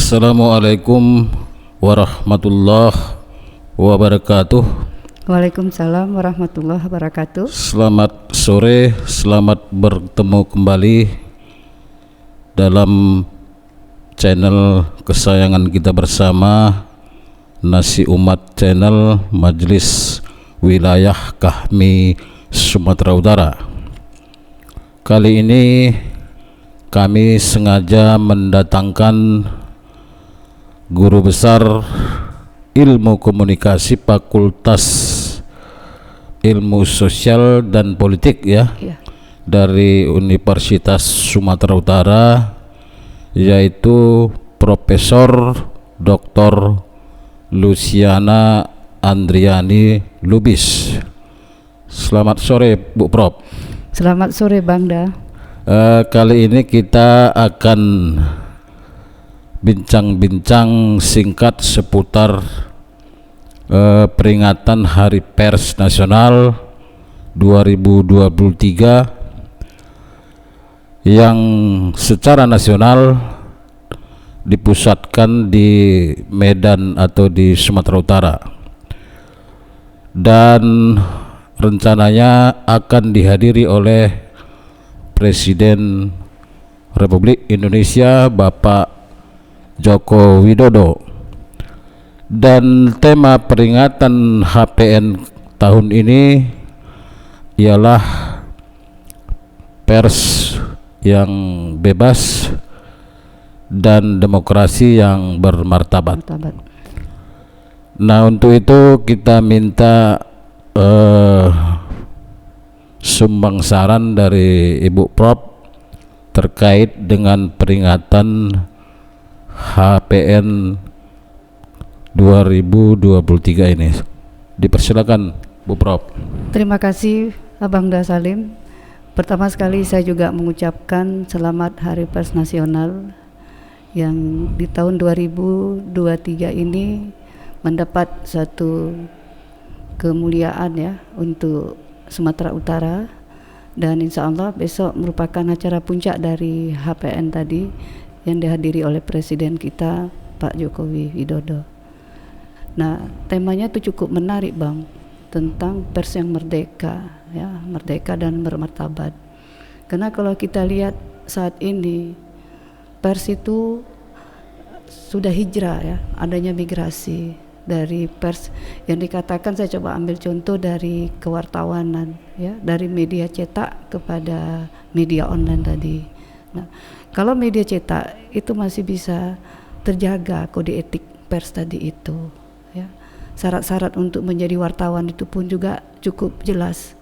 Assalamualaikum warahmatullahi wabarakatuh. Waalaikumsalam warahmatullahi wabarakatuh. Selamat sore, selamat bertemu kembali dalam channel kesayangan kita bersama, Nasi Umat Channel Majelis Wilayah Kahmi Sumatera Utara. Kali ini kami sengaja mendatangkan guru besar Ilmu Komunikasi Fakultas Ilmu Sosial dan Politik dari Universitas Sumatera Utara, yaitu Profesor Dr. Luciana Andriani Lubis. Selamat sore Bu Prof. Selamat sore Bangda. Kali ini kita akan bincang-bincang singkat seputar peringatan Hari Pers Nasional 2023 yang secara nasional dipusatkan di Medan atau di Sumatera Utara, dan rencananya akan dihadiri oleh Presiden Republik Indonesia Bapak Joko Widodo. Dan tema peringatan HPN tahun ini ialah pers yang bebas dan demokrasi yang bermartabat. Nah, untuk itu kita minta sumbang saran dari Ibu Prof terkait dengan peringatan HPN 2023 ini. Dipersilakan Bu Prof. Terima kasih Abang Salim. Pertama sekali saya juga mengucapkan selamat Hari Pers Nasional yang di tahun 2023 ini mendapat satu kemuliaan untuk Sumatera Utara, dan insya Allah besok merupakan acara puncak dari HPN tadi yang dihadiri oleh Presiden kita Pak Jokowi Widodo. Nah, temanya itu cukup menarik Bang, tentang pers yang merdeka, merdeka dan bermartabat. Karena kalau kita lihat saat ini pers itu sudah hijrah, adanya migrasi dari pers yang dikatakan, saya coba ambil contoh dari kewartawanan, dari media cetak kepada media online tadi. Nah, kalau media cetak itu masih bisa terjaga kode etik pers tadi itu, syarat-syarat untuk menjadi wartawan itu pun juga cukup jelas.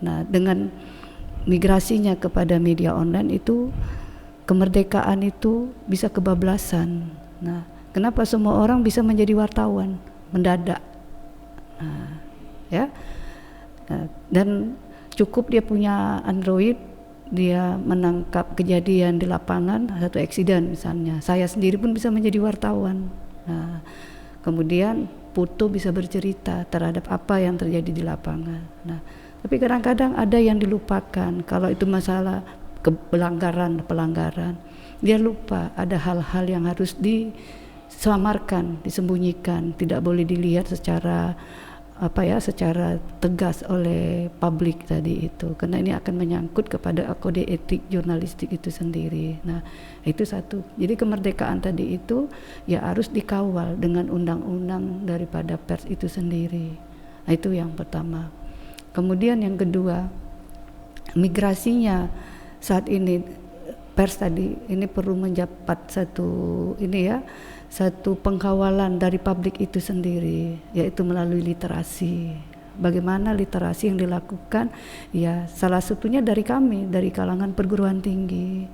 Nah, dengan migrasinya kepada media online itu, kemerdekaan itu bisa kebablasan. Nah, kenapa semua orang bisa menjadi wartawan mendadak? Dan cukup dia punya Android, dia menangkap kejadian di lapangan, satu eksiden misalnya, saya sendiri pun bisa menjadi wartawan. Nah, kemudian foto bisa bercerita terhadap apa yang terjadi di lapangan. Nah, tapi kadang-kadang ada yang dilupakan. Kalau itu masalah pelanggaran, dia lupa ada hal-hal yang harus disamarkan, disembunyikan, tidak boleh dilihat secara secara tegas oleh publik tadi itu, karena ini akan menyangkut kepada kode etik jurnalistik itu sendiri. Nah, itu satu. Jadi kemerdekaan tadi itu harus dikawal dengan undang-undang daripada pers itu sendiri. Nah, itu yang pertama. Kemudian yang kedua, migrasinya saat ini pers tadi ini perlu mendapat satu pengkawalan dari publik itu sendiri, yaitu melalui literasi. Bagaimana literasi yang dilakukan? Salah satunya dari kami, dari kalangan perguruan tinggi,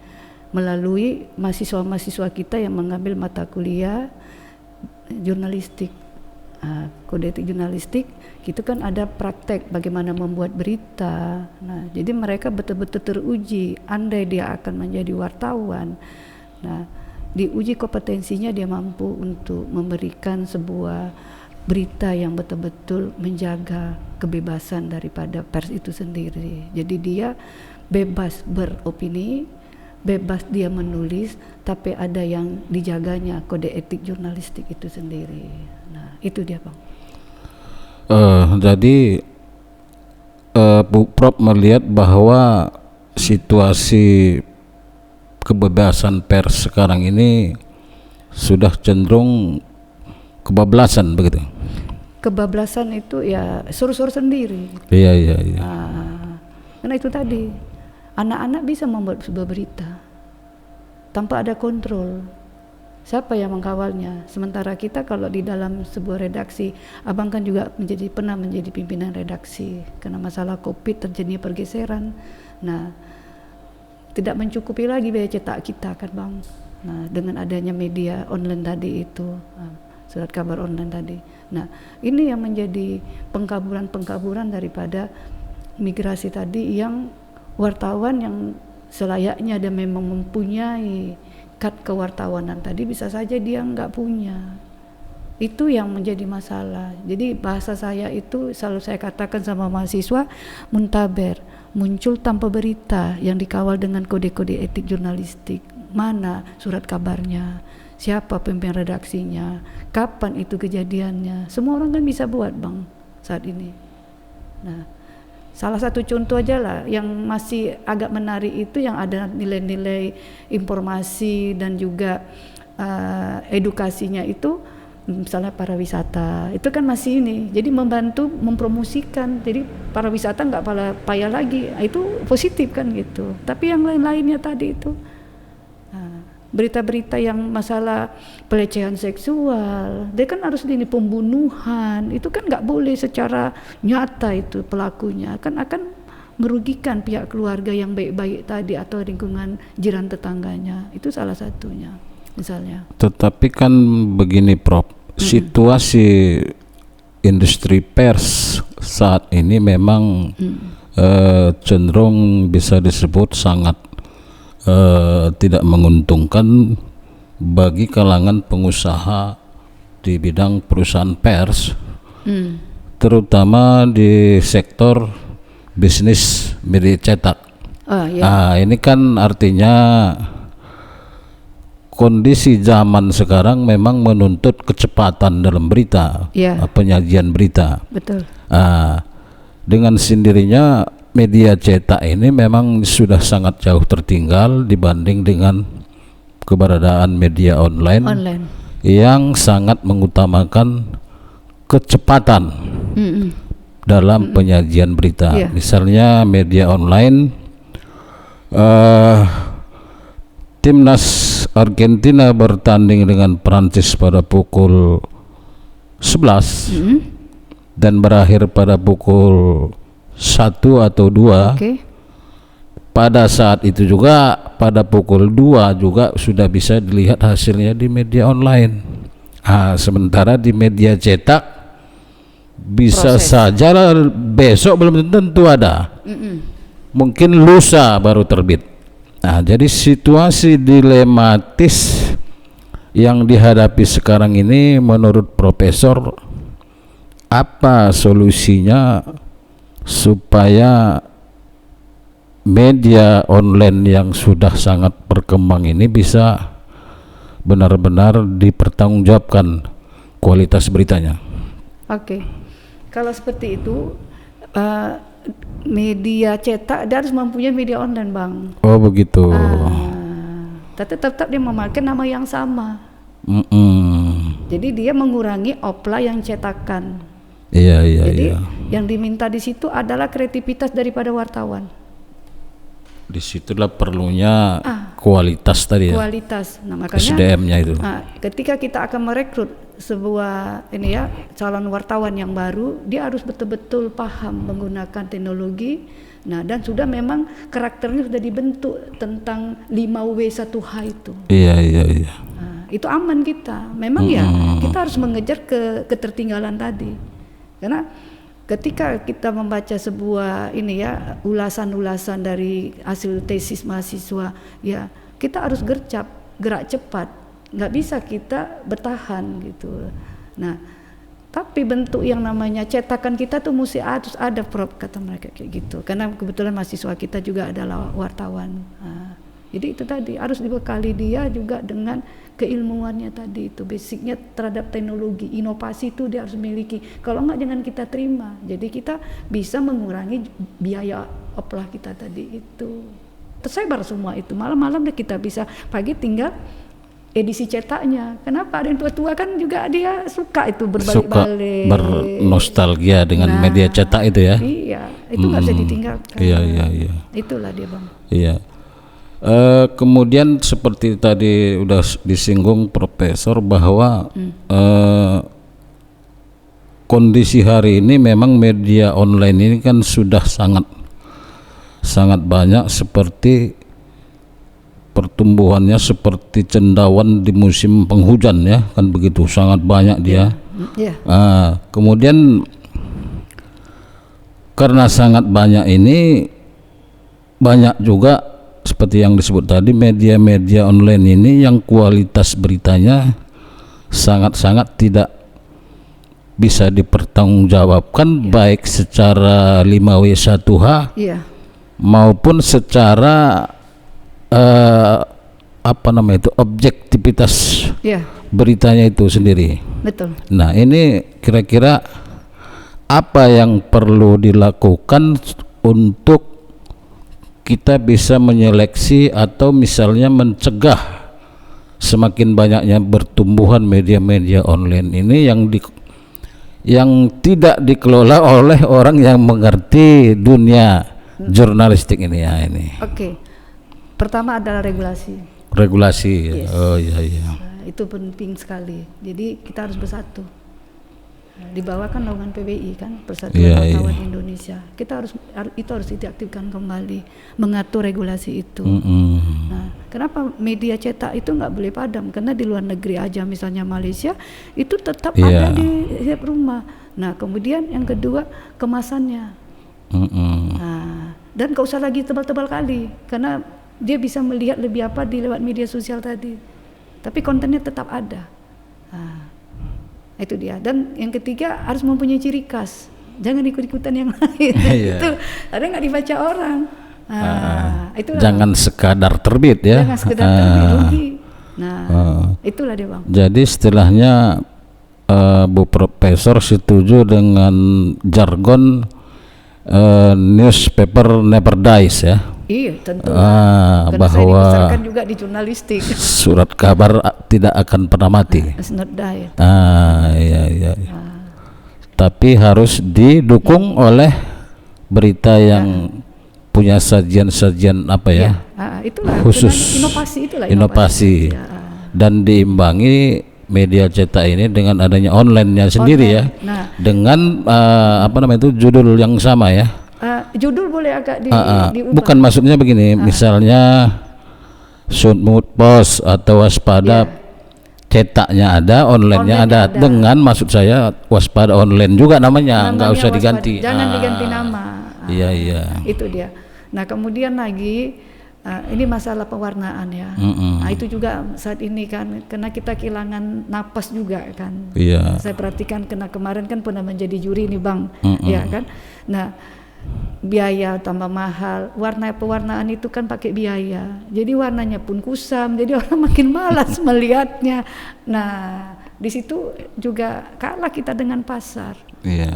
melalui mahasiswa-mahasiswa kita yang mengambil mata kuliah jurnalistik. Kode etik jurnalistik itu kan ada praktek bagaimana membuat berita. Nah, jadi mereka betul-betul teruji, andai dia akan menjadi wartawan. Nah, diuji kompetensinya, dia mampu untuk memberikan sebuah berita yang betul-betul menjaga kebebasan daripada pers itu sendiri. Jadi dia bebas beropini, bebas dia menulis, tapi ada yang dijaganya kode etik jurnalistik itu sendiri. Nah, itu dia Bang. Jadi Bu Prof melihat bahwa situasi kebebasan pers sekarang ini sudah cenderung kebablasan begitu. Kebablasan itu ya suruh-suruh sendiri. Iya. Karena itu tadi, anak-anak bisa membuat sebuah berita tanpa ada kontrol. Siapa yang mengkawalnya? Sementara kita kalau di dalam sebuah redaksi, Abang kan juga pernah menjadi pimpinan redaksi. Karena masalah COVID terjadi pergeseran. Nah, tidak mencukupi lagi biaya cetak kita kan Bang. Nah, dengan adanya media online tadi itu, surat kabar online tadi. Nah, ini yang menjadi pengkaburan daripada migrasi tadi, yang wartawan yang selayaknya dia memang mempunyai kad kewartawanan tadi bisa saja dia nggak punya. Itu yang menjadi masalah. Jadi bahasa saya itu selalu saya katakan sama mahasiswa, muntaber, muncul tanpa berita yang dikawal dengan kode-kode etik jurnalistik. Mana surat kabarnya, siapa pemimpin redaksinya, kapan itu kejadiannya, semua orang kan bisa buat Bang saat ini. Nah, salah satu contoh aja lah yang masih agak menarik itu yang ada nilai-nilai informasi dan juga edukasinya itu, misalnya para wisata itu kan masih ini, jadi membantu mempromosikan, jadi para wisata nggak payah lagi, itu positif kan gitu. Tapi yang lain-lainnya tadi itu berita-berita yang masalah pelecehan seksual, dia kan harus ini pembunuhan, itu kan nggak boleh secara nyata, itu pelakunya kan akan merugikan pihak keluarga yang baik-baik tadi atau lingkungan jiran tetangganya, itu salah satunya misalnya. Tetapi kan begini Prof, situasi industri pers saat ini memang cenderung bisa disebut sangat tidak menguntungkan bagi kalangan pengusaha di bidang perusahaan pers, terutama di sektor bisnis media cetak. Ini kan artinya kondisi zaman sekarang memang menuntut kecepatan dalam berita, penyajian berita. Betul. Dengan sendirinya media cetak ini memang sudah sangat jauh tertinggal dibanding dengan keberadaan media online yang sangat mengutamakan kecepatan dalam penyajian berita. Misalnya media online, timnas Argentina bertanding dengan Prancis pada pukul 11 dan berakhir pada pukul 1 atau 2. Pada saat itu juga pada pukul 2 juga sudah bisa dilihat hasilnya di media online. Sementara di media cetak bisa saja besok belum tentu ada. Mungkin lusa baru terbit. Jadi situasi dilematis yang dihadapi sekarang ini menurut Profesor, apa solusinya supaya media online yang sudah sangat berkembang ini bisa benar-benar dipertanggungjawabkan kualitas beritanya? Kalau seperti itu, media cetak dia harus mempunyai media online Bang. Oh begitu. Tetap dia memakai nama yang sama. Jadi dia mengurangi offline yang cetakan. Jadi yang diminta di situ adalah kreativitas daripada wartawan. Disitulah perlunya kualitas tadi ya. Kualitas. Nah, makanya SDM-nya itu. Ketika kita akan merekrut sebuah calon wartawan yang baru, dia harus betul-betul paham menggunakan teknologi. Nah, dan sudah memang karakternya sudah dibentuk tentang 5W1H itu. Iya. Itu aman kita. Memang kita harus mengejar ketertinggalan tadi. Karena ketika kita membaca sebuah ulasan-ulasan dari hasil tesis mahasiswa, kita harus gerak cepat, nggak bisa kita bertahan gitu. Nah, tapi bentuk yang namanya cetakan kita tuh mesti harus ada, Prof, kata mereka kayak gitu. Karena kebetulan mahasiswa kita juga adalah wartawan. Jadi itu tadi harus dibekali dia juga dengan keilmuannya tadi itu, basicnya terhadap teknologi, inovasi itu dia harus miliki. Kalau enggak jangan kita terima. Jadi kita bisa mengurangi biaya oplah kita tadi itu. Tersebar semua itu, malam-malam deh kita bisa, pagi tinggal edisi cetaknya. Kenapa? Ada yang tua-tua kan juga dia suka itu berbalik-balik, bernostalgia dengan media cetak itu ya. Iya, itu nggak bisa ditinggalkan. Iya. Itulah dia Bang. Iya. Kemudian seperti tadi udah disinggung Profesor bahwa kondisi hari ini memang media online ini kan sudah sangat banyak, seperti pertumbuhannya seperti cendawan di musim penghujan ya, kan begitu, sangat banyak dia. Kemudian karena sangat banyak ini, banyak juga seperti yang disebut tadi media-media online ini yang kualitas beritanya sangat-sangat tidak bisa dipertanggungjawabkan, baik secara 5W1H maupun secara objektivitas beritanya itu sendiri. Betul. Nah, ini kira-kira apa yang perlu dilakukan untuk kita bisa menyeleksi atau misalnya mencegah semakin banyaknya bertumbuhan media-media online ini yang tidak dikelola oleh orang yang mengerti dunia jurnalistik ini ya ini. Oke. Pertama adalah regulasi. Yes. Oh iya. Itu penting sekali. Jadi kita harus bersatu. Dibawakan naungan PBI kan, Persatuan Wartawan Indonesia. Itu harus diaktifkan kembali, mengatur regulasi itu. Nah, kenapa media cetak itu nggak boleh padam? Karena di luar negeri aja, misalnya Malaysia, itu tetap ada di setiap rumah. Nah, kemudian yang kedua kemasannya. Nah, dan gak usah lagi tebal-tebal kali, karena dia bisa melihat lebih apa di lewat media sosial tadi, tapi kontennya tetap ada. Nah, itu dia. Dan yang ketiga harus mempunyai ciri khas, jangan ikut-ikutan yang lain. Itu ada nggak dibaca orang. Itulah. Jangan sekadar terbit ya. Jangan sekadar terbit, rugi. Nah, itulah dia Bang. Jadi istilahnya Bu Profesor setuju dengan jargon newspaper never dies ya. Iya tentu. Bahwa saya dibesarkan juga di jurnalistik. Surat kabar tidak akan pernah mati. It's not die. Iya. Tapi harus didukung oleh berita yang punya sajian-sajian apa ya? Itulah khusus inovasi. Dan diimbangi media cetak ini dengan adanya online-nya sendiri ya. Nah, dengan judul yang sama ya. Judul boleh agak diubah. Bukan, maksudnya begini, misalnya Sudmut Pos atau Waspada cetaknya ada, online-nya ada. Dengan maksud saya Waspada online juga namanya nggak usah diganti. Jangan diganti nama. Iya. Itu dia. Nah, kemudian lagi ini masalah pewarnaan ya. Nah, itu juga saat ini kan, karena kita kehilangan napas juga kan. Iya. Saya perhatikan, karena kemarin kan pernah menjadi juri nih Bang, ya kan. Nah, biaya tambah mahal, pewarnaan itu kan pakai biaya, jadi warnanya pun kusam, jadi orang makin malas melihatnya. Nah, di situ juga kalah kita dengan pasar. Iya.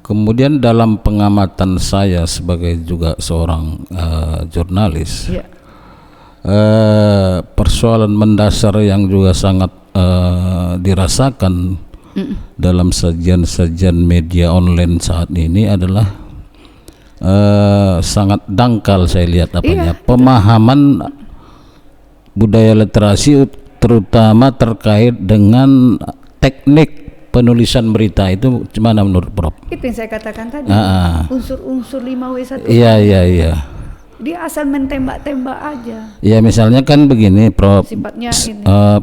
Kemudian dalam pengamatan saya sebagai juga seorang jurnalis, persoalan mendasar yang juga sangat dirasakan dalam sajian-sajian media online saat ini adalah sangat dangkal saya lihat pemahaman budaya literasi, terutama terkait dengan teknik penulisan berita itu. Gimana menurut Prof? Itu yang saya katakan tadi, unsur-unsur 5W1. Iya. Dia asal mentembak-tembak aja. Ya misalnya kan begini Prof, sifatnya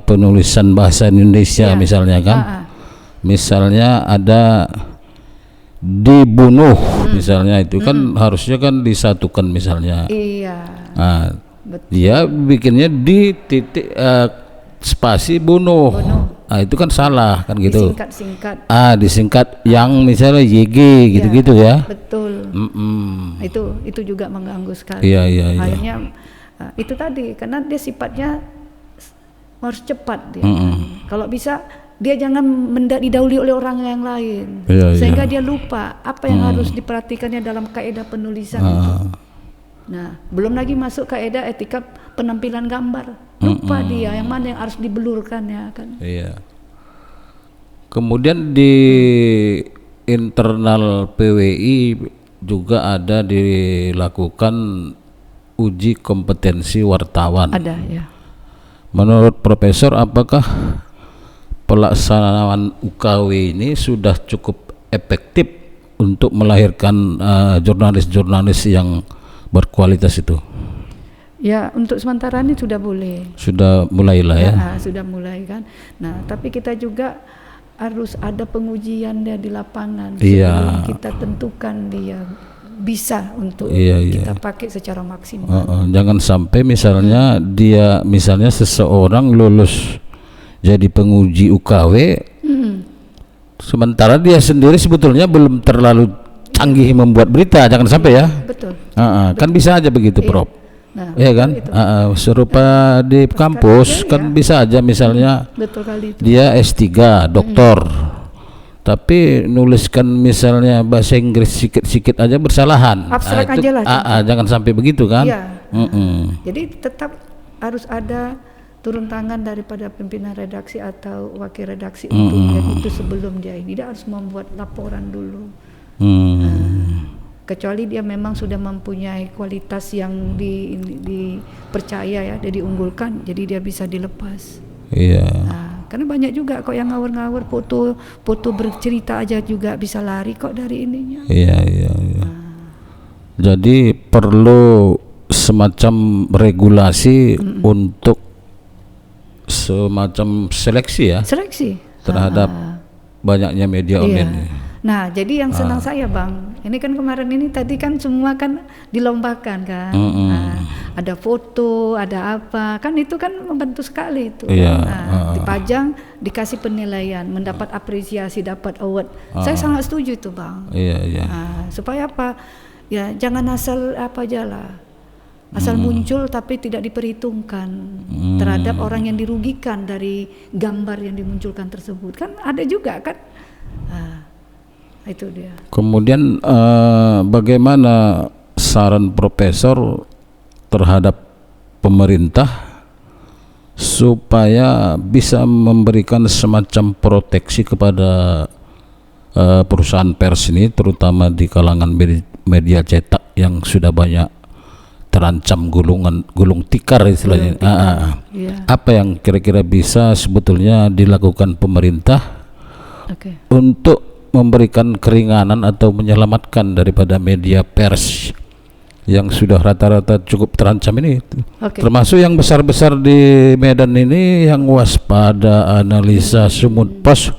penulisan bahasa Indonesia misalnya kan, misalnya ada dibunuh misalnya, itu kan harusnya kan disatukan misalnya. Iya. Nah, dia bikinnya di titik spasi bunuh. Nah, itu kan salah kan gitu. Disingkat. Disingkat yang misalnya YG gitu-gitu ya. Betul. Itu juga mengganggu sekali. Iya. Akhirnya itu tadi karena dia sifatnya harus cepat dia. Kalau bisa dia jangan didahului oleh orang yang lain, sehingga dia lupa apa yang harus diperhatikannya dalam kaidah penulisan itu. Nah, belum lagi masuk kaidah etika penampilan gambar, lupa dia yang mana yang harus dibelurkan ya kan. Iya. Kemudian di internal PWI juga ada dilakukan uji kompetensi wartawan. Ada ya. Menurut Profesor, apakah pelaksanaan UKW ini sudah cukup efektif untuk melahirkan jurnalis-jurnalis yang berkualitas itu? Ya, untuk sementara ini sudah boleh. Sudah mulailah ya. Sudah mulai kan. Nah, tapi kita juga harus ada pengujian dia di lapangan sebelum kita tentukan dia bisa untuk kita pakai secara maksimal. Jangan sampai misalnya seseorang lulus jadi penguji UKW, sementara dia sendiri sebetulnya belum terlalu canggih membuat berita, jangan sampai ya. Betul. Kan bisa aja begitu, Prof. Nah, ya kan, serupa di kampus kan bisa aja misalnya dia S3 doktor, tapi nuliskan misalnya bahasa Inggris sikit-sikit aja bersalahan. Abstrak aja lah. Jangan sampai begitu kan. Jadi tetap harus ada turun tangan daripada pimpinan redaksi atau wakil redaksi untuk itu sebelum dia harus membuat laporan dulu. Kecuali dia memang sudah mempunyai kualitas yang dipercaya ya, dia diunggulkan, jadi dia bisa dilepas. Karena banyak juga kok yang ngawur-ngawur, foto bercerita aja juga bisa lari kok dari ininya. Jadi perlu semacam regulasi untuk semacam seleksi terhadap banyaknya media online. Nah, jadi yang senang saya Bang, ini kan kemarin ini tadi kan semua kan dilombakan kan, ada foto, ada apa, kan itu kan membantu sekali itu. Dipajang, dikasih penilaian, mendapat apresiasi, dapat award. Saya sangat setuju itu Bang. Supaya apa? Ya jangan asal apa aja lah, asal muncul tapi tidak diperhitungkan terhadap orang yang dirugikan dari gambar yang dimunculkan tersebut. Kan ada juga kan. Itu dia. Kemudian bagaimana saran Profesor terhadap pemerintah supaya bisa memberikan semacam proteksi kepada perusahaan pers ini, terutama di kalangan media cetak yang sudah banyak terancam gulung tikar istilahnya. Apa yang kira-kira bisa sebetulnya dilakukan pemerintah untuk memberikan keringanan atau menyelamatkan daripada media pers yang sudah rata-rata cukup terancam ini, termasuk yang besar-besar di Medan ini, yang Waspada, Analisa, Sumut Pos,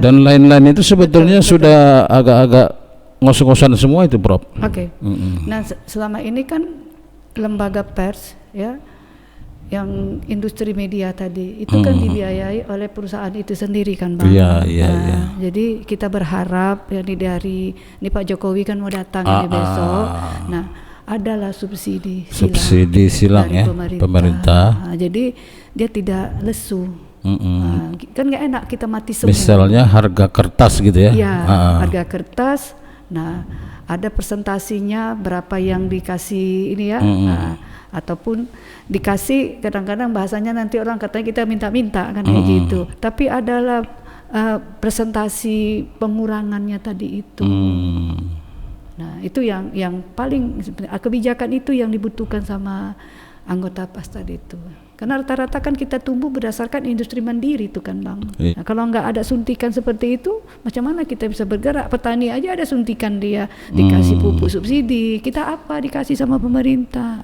dan lain-lain itu sebetulnya sudah agak-agak ngos-ngosan semua itu, Prof. Nah, selama ini kan lembaga pers ya, yang industri media tadi itu kan dibiayai oleh perusahaan itu sendiri kan Bang. Jadi kita berharap ya dari ini Pak Jokowi kan mau datang ini besok. Nah, adalah subsidi silang ya pemerintah. Jadi dia tidak lesu. Kan nggak enak kita mati semua. Misalnya harga kertas gitu ya. Harga kertas. Nah, ada presentasinya berapa yang dikasih ini ya. Ataupun dikasih, kadang-kadang bahasanya nanti orang katanya kita minta-minta kan kayak gitu. Tapi adalah presentasi pengurangannya tadi itu. Nah, itu yang paling kebijakan itu yang dibutuhkan sama anggota PAS tadi itu. Karena rata-rata kan kita tumbuh berdasarkan industri mandiri itu kan Bang. Nah, kalau nggak ada suntikan seperti itu, macam mana kita bisa bergerak? Petani aja ada suntikan dia, dikasih pupuk subsidi. Kita apa dikasih sama pemerintah?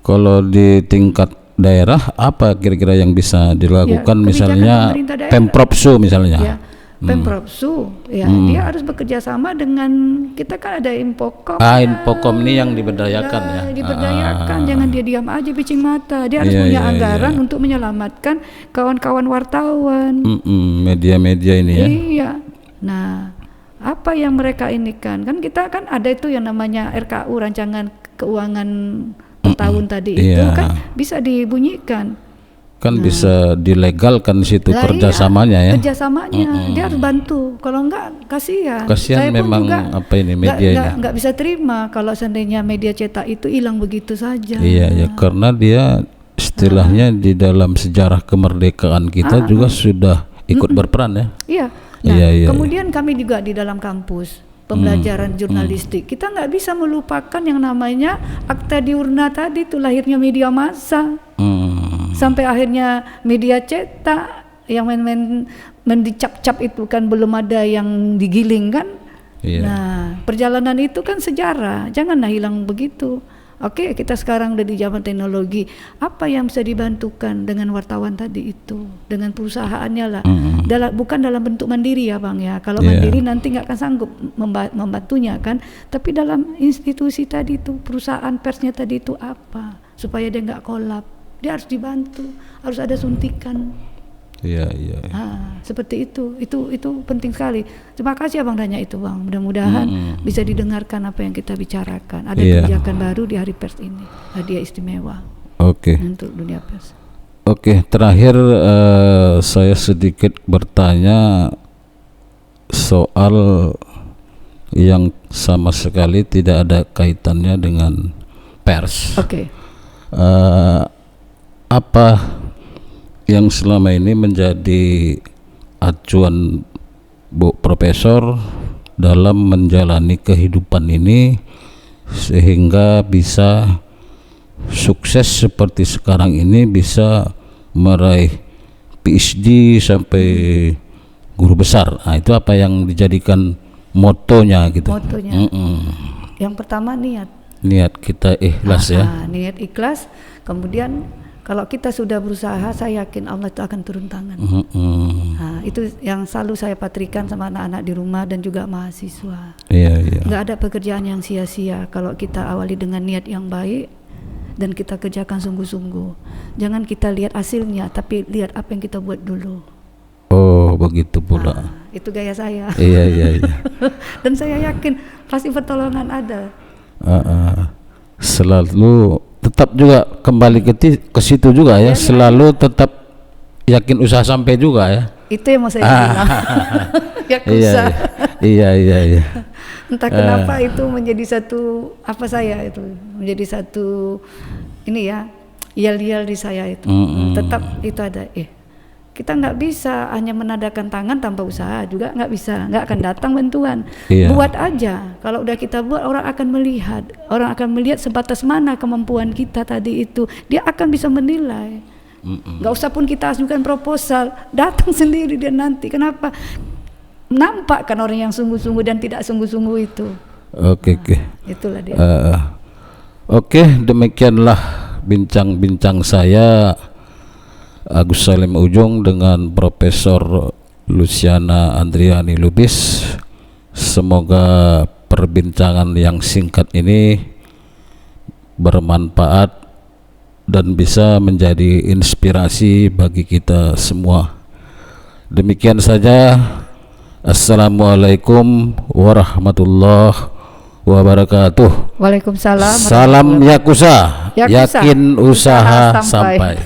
Kalau di tingkat daerah apa kira-kira yang bisa dilakukan, misalnya Pemprovsu misalnya? Pemprovsu dia harus bekerja sama dengan kita kan ada Infokom. Infokom ini yang diberdayakan ya. Diberdayakan, jangan dia diam aja picing mata. Dia harus punya anggaran untuk menyelamatkan kawan-kawan wartawan. Media-media ini ya. Nah, apa yang mereka ini kan kita kan ada itu yang namanya RKU, rancangan keuangan per tahun tadi itu kan bisa dibunyikan. Kan bisa dilegalkan di situ Lah kerjasamanya ya. Kerjasamanya dia harus bantu. Kalau enggak kasihan. Kasihan Saya pun memang juga apa ini media ini. Enggak bisa terima kalau seandainya media cetak itu hilang begitu saja. Iya ya, karena dia istilahnya di dalam sejarah kemerdekaan kita juga sudah ikut berperan ya. Iya. Nah, iya, kemudian kami juga di dalam kampus pembelajaran jurnalistik, kita nggak bisa melupakan yang namanya Akta Diurna tadi itu lahirnya media massa. Sampai akhirnya media cetak yang mendicap-cap itu kan belum ada yang digiling kan. Nah, perjalanan itu kan sejarah, janganlah hilang begitu. Oke, kita sekarang udah di zaman teknologi. Apa yang bisa dibantukan dengan wartawan tadi itu, dengan perusahaannya lah. Bukan dalam bentuk mandiri ya Bang ya. Kalau mandiri nanti nggak akan sanggup membantunya kan. Tapi dalam institusi tadi itu, perusahaan persnya tadi itu apa, supaya dia nggak kolap. Dia harus dibantu, harus ada suntikan. Iya. Seperti itu penting sekali. Terima kasih Abang tanya itu Bang. Mudah-mudahan bisa didengarkan apa yang kita bicarakan. Ada kebijakan baru di Hari Pers ini, hadiah istimewa. Untuk dunia pers. Terakhir saya sedikit bertanya soal yang sama sekali tidak ada kaitannya dengan pers. Apa yang selama ini menjadi acuan Bu Profesor dalam menjalani kehidupan ini sehingga bisa sukses seperti sekarang ini, bisa meraih PhD sampai guru besar? Nah, itu apa yang dijadikan motonya gitu? Yang pertama niat kita ikhlas ya. Niat ikhlas. Kemudian kalau kita sudah berusaha, saya yakin Allah itu akan turun tangan. Nah, itu yang selalu saya patrikan sama anak-anak di rumah dan juga mahasiswa. Nggak ada pekerjaan yang sia-sia kalau kita awali dengan niat yang baik dan kita kerjakan sungguh-sungguh. Jangan kita lihat hasilnya, tapi lihat apa yang kita buat dulu. Oh, begitu pula. Itu gaya saya. Iya. Dan saya yakin pasti pertolongan ada. Selalu tetap juga kembali ke situ juga ya, selalu tetap yakin usaha sampai juga ya. Itu yang mau saya bilang. Iya. Entah kenapa itu menjadi satu menjadi satu ini ya, yel-yel di saya itu. Tetap itu ada. Kita nggak bisa hanya menadakan tangan tanpa usaha, juga nggak bisa, nggak akan datang bantuan. Buat aja, kalau udah kita buat, orang akan melihat sebatas mana kemampuan kita tadi itu, dia akan bisa menilai. Nggak usah pun kita ajukan proposal, datang sendiri dia nanti. Kenapa? Nampak kan orang yang sungguh-sungguh dan tidak sungguh-sungguh itu. Itulah dia. Demikianlah bincang-bincang saya Agus Salim Ujung dengan Profesor Luciana Andriani Lubis. Semoga perbincangan yang singkat ini bermanfaat dan bisa menjadi inspirasi bagi kita semua. Demikian saja. Assalamualaikum warahmatullahi wabarakatuh. Waalaikumsalam. Salam Yakuza. Yakin usaha sampai.